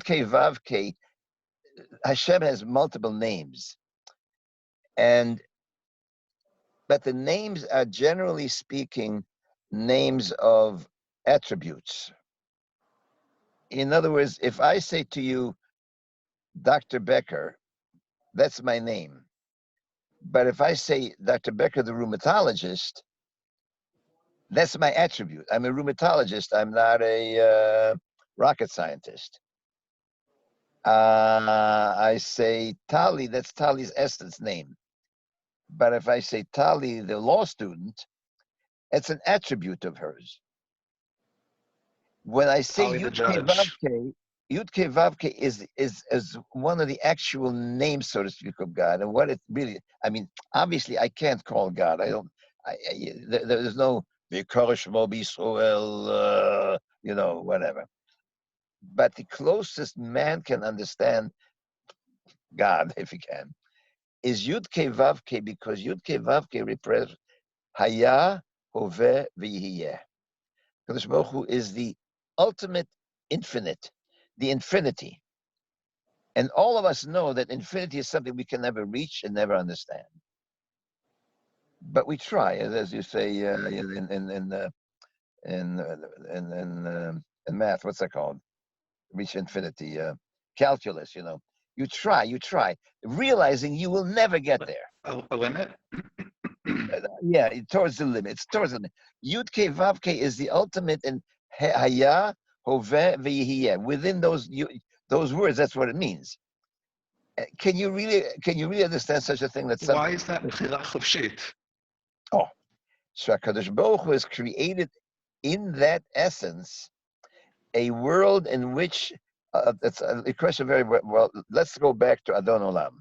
K Vav K, Hashem has multiple names, but the names are generally speaking names of attributes. In other words, if I say to you, Dr. Becker, that's my name. But if I say Dr. Becker, the rheumatologist, that's my attribute. I'm a rheumatologist. I'm not a rocket scientist. I say Tali, that's Tali's essence name. But if I say Tali, the law student, it's an attribute of hers. When I say Tali the Yud K judge. Vav K is one of the actual names, so to speak, of God. And what it really, I mean, obviously, I can't call God. I don't. There's no V'Korosh Mo B'Yisrael, whatever. But the closest man can understand God, if he can, is Yud K Vav K, because Yud K Vav K represents Haya, Hove, V'Yihiyeh. Kadosh Baruch Hu is the ultimate infinite, the infinity. And all of us know that infinity is something we can never reach and never understand. But we try, as you say in math. What's that called? Reach infinity. Calculus. You try, realizing you will never get there. A limit? Yeah, towards the limit. It's towards the limit. Yud K Vav K is the ultimate in Haya, Hove, V'Yihiyeh. Within those words, that's what it means. Can you really understand such a thing? Why is that Bechira Chofshit? Oh, so HaKadosh Baruch Hu has created in that essence a world in which it's a question very well. Let's go back to Adon Olam.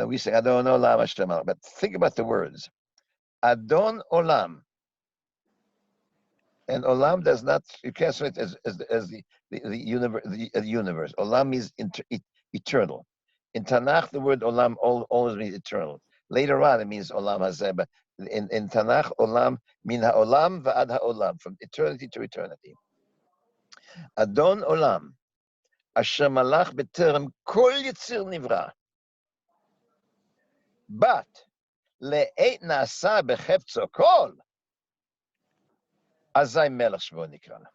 We say Adon Olam Hashem, but think about the words. Adon Olam. And Olam does not, you can't say it as the universe. Olam means eternal. In Tanakh, the word Olam always means eternal. Later on, it means Olam Hazeh, but in Tanakh, Olam min ha'olam va'ad ha'olam, from eternity to eternity. Adon Olam, asher malach b'terem kol yitzir nivra, but le'et na'asa b'chefzo kol, azay melech shmo nikra.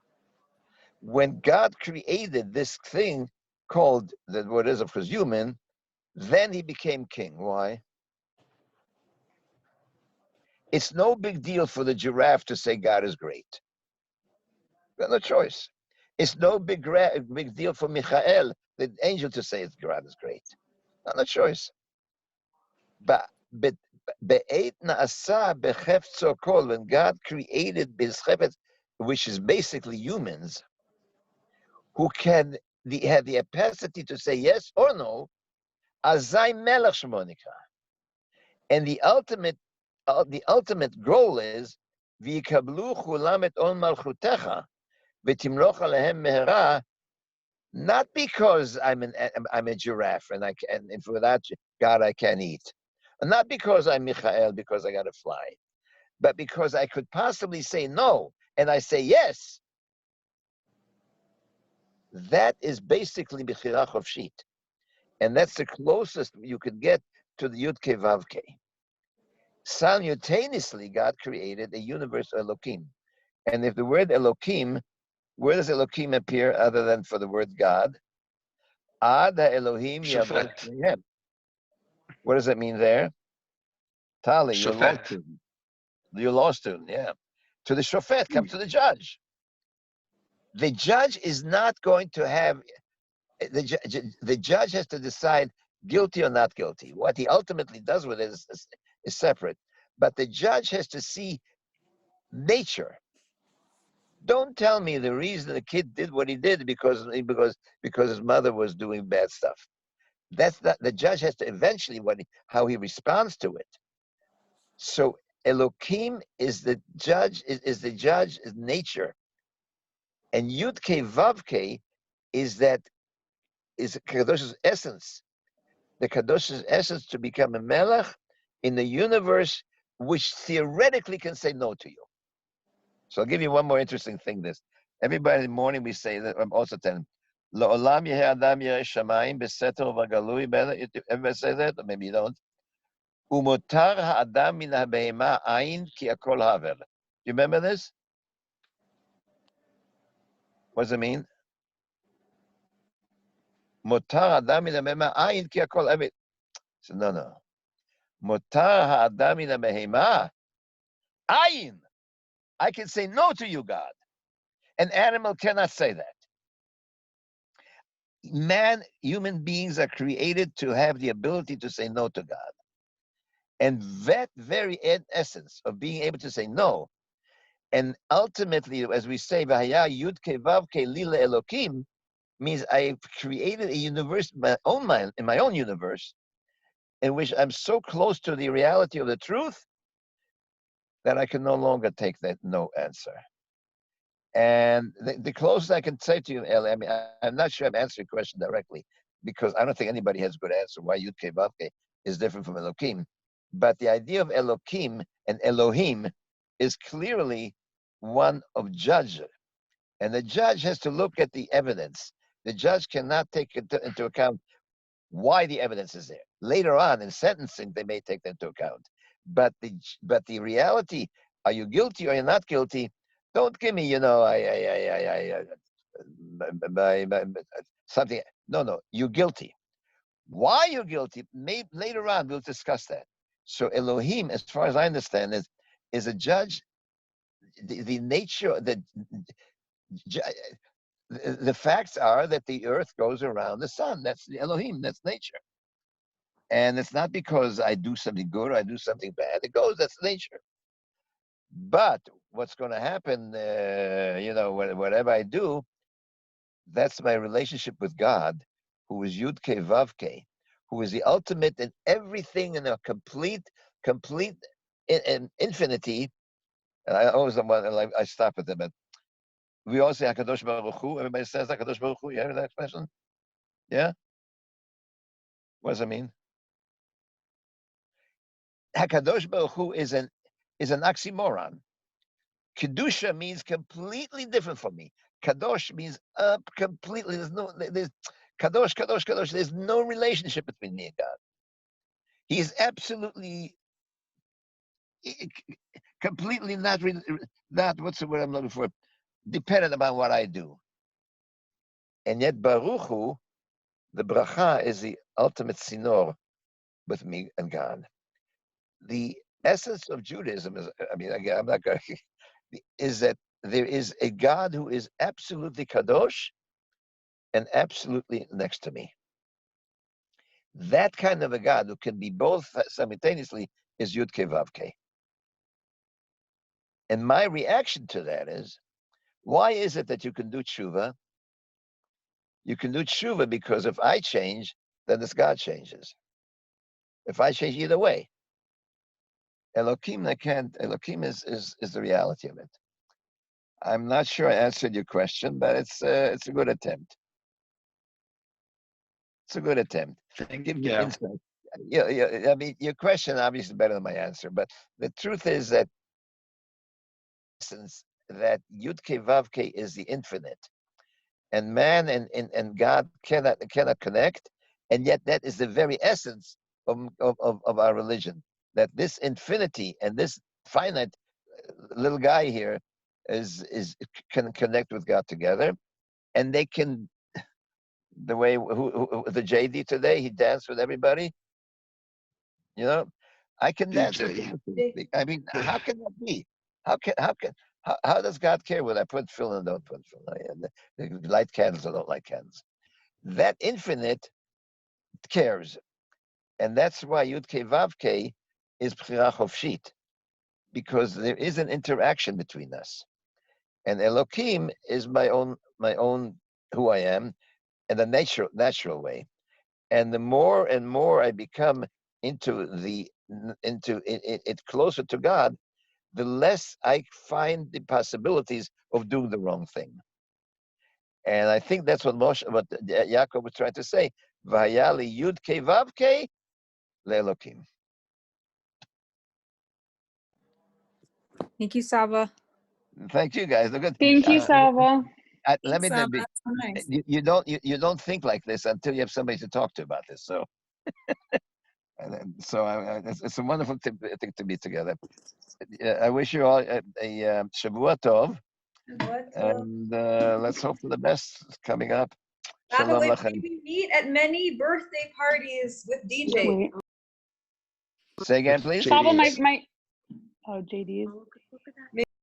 When God created this thing called, what is of course human, then he became king. Why? It's no big deal for the giraffe to say God is great. Got no choice. It's no big deal for Michael, the angel, to say God is great. Not a choice. But when God created B'chefetz, which is basically humans, who had the capacity to say yes or no, azay melech shmo nikra. And the ultimate goal is v'yikablu chulam et on malchutecha v'timloch alehem mehera. Not because I'm a giraffe and without God I can't eat, and not because I'm Michael because I got to fly, but because I could possibly say no and I say yes. That is basically Bechira Chofshit. And that's the closest you could get to the Yud Ke Vav Ke. Simultaneously, God created a universe Elohim. And if the word Elohim, where does Elohim appear other than for the word God? Ad Elohim Yavot Mehem. What does that mean there? Tali, your law student. Your law student, yeah. To the shofet, come to the judge. The judge is not going to have, the judge has to decide guilty or not guilty. What he ultimately does with it is separate. But the judge has to see nature. Don't tell me the reason the kid did what he did because his mother was doing bad stuff. That's not, the judge has to eventually how he responds to it. So Elohim is the judge, is nature. And Yud Ke Vav Ke is Kadosh's essence. The Kadosh's essence to become a melech in the universe which theoretically can say no to you. So I'll give you one more interesting thing. Everybody in the morning we say that, I'm also telling לעולם יהא אדם ירא שמיים בסתר ובגלוי. Everybody say that? Or maybe you don't. ומותר האדם מן הבהמה עין כי הכל הבל. Do you remember this? What does it mean? מותר האדם מן הבהמה עין כי הכל הבל. So no. מותר האדם מן הבהמה עין. I can say no to you, God. An animal cannot say that. Human beings are created to have the ability to say no to God. And that very essence of being able to say no, and ultimately, as we say, V'haya yudke vavke lila elokim, means I've created a universe in my own universe, in which I'm so close to the reality of the truth that I can no longer take that no answer. And the closest I can say to you, Eli, I mean, I'm not sure I'm answering your question directly, because I don't think anybody has a good answer why Yudke Vavke is different from Elokim. But the idea of Elokim and Elohim is clearly one of judge. And the judge has to look at the evidence. The judge cannot take into account why the evidence is there. Later on in sentencing, they may take that into account. But the reality, are you guilty or you're not guilty? Don't give me, something. No, you're guilty. Why you're guilty? Maybe later on we'll discuss that. So Elohim, as far as I understand, is a judge. The nature, the facts are that the earth goes around the sun. That's the Elohim. That's nature. And it's not because I do something good or I do something bad. It goes. That's nature. But what's going to happen, whatever I do, that's my relationship with God, who is Yudke Vavke, who is the ultimate in everything in a complete in infinity. And I always I stop at them. But we all say Hakadosh Baruch Hu. Everybody says Hakadosh Baruch Hu. You heard that expression? Yeah. What does it mean? Hakadosh Baruch Hu is an oxymoron. Kedusha means completely different from me. Kadosh means completely. There's Kadosh. There's no relationship between me and God. He is absolutely, completely not. What's the word I'm looking for? Dependent upon what I do. And yet Baruch Hu, the bracha, is the ultimate sinor with me and God. The essence of Judaism is, I'm not going to, is that there is a God who is absolutely kadosh and absolutely next to me. That kind of a God who can be both simultaneously is Yudke Vavke. And my reaction to that is, why is it that you can do tshuva? You can do tshuva because if I change, then this God changes. If I change, either way. Elokim, I can't. Elokim is the reality of it. I'm not sure I answered your question, but it's a good attempt. It's a good attempt. Give insight. I mean, your question obviously is better than my answer, but the truth is that since that Yudke Vavke is the infinite, and man and God cannot connect, and yet that is the very essence of our religion. That this infinity and this finite little guy here can connect with God together, and they can. The way the JD today, he danced with everybody. I can dance with him. I mean, how can that be? How does God care whether I put tefillin or don't put tefillin? Light candles or don't light candles? That infinite cares, and that's why Yudke Vavke is Bchira Chofshit, because there is an interaction between us, and Elokim is my own who I am, in a natural way. And the more and more I become into it closer to God, the less I find the possibilities of doing the wrong thing. And I think that's what Yaakov was trying to say. Vayali Yud Ke Vav Ke Le'Elokim. Thank you, Saba. Thank you, guys. Look at Thank you, Saba. let me tell you, That's so nice. you don't think like this until you have somebody to talk to about this. So, it's a wonderful thing to be together. I wish you all a Shavua Tov, and let's hope for the best coming up. Shalom lachem. We meet at many birthday parties with DJ. Say again, please. JD's. Oh, JD's.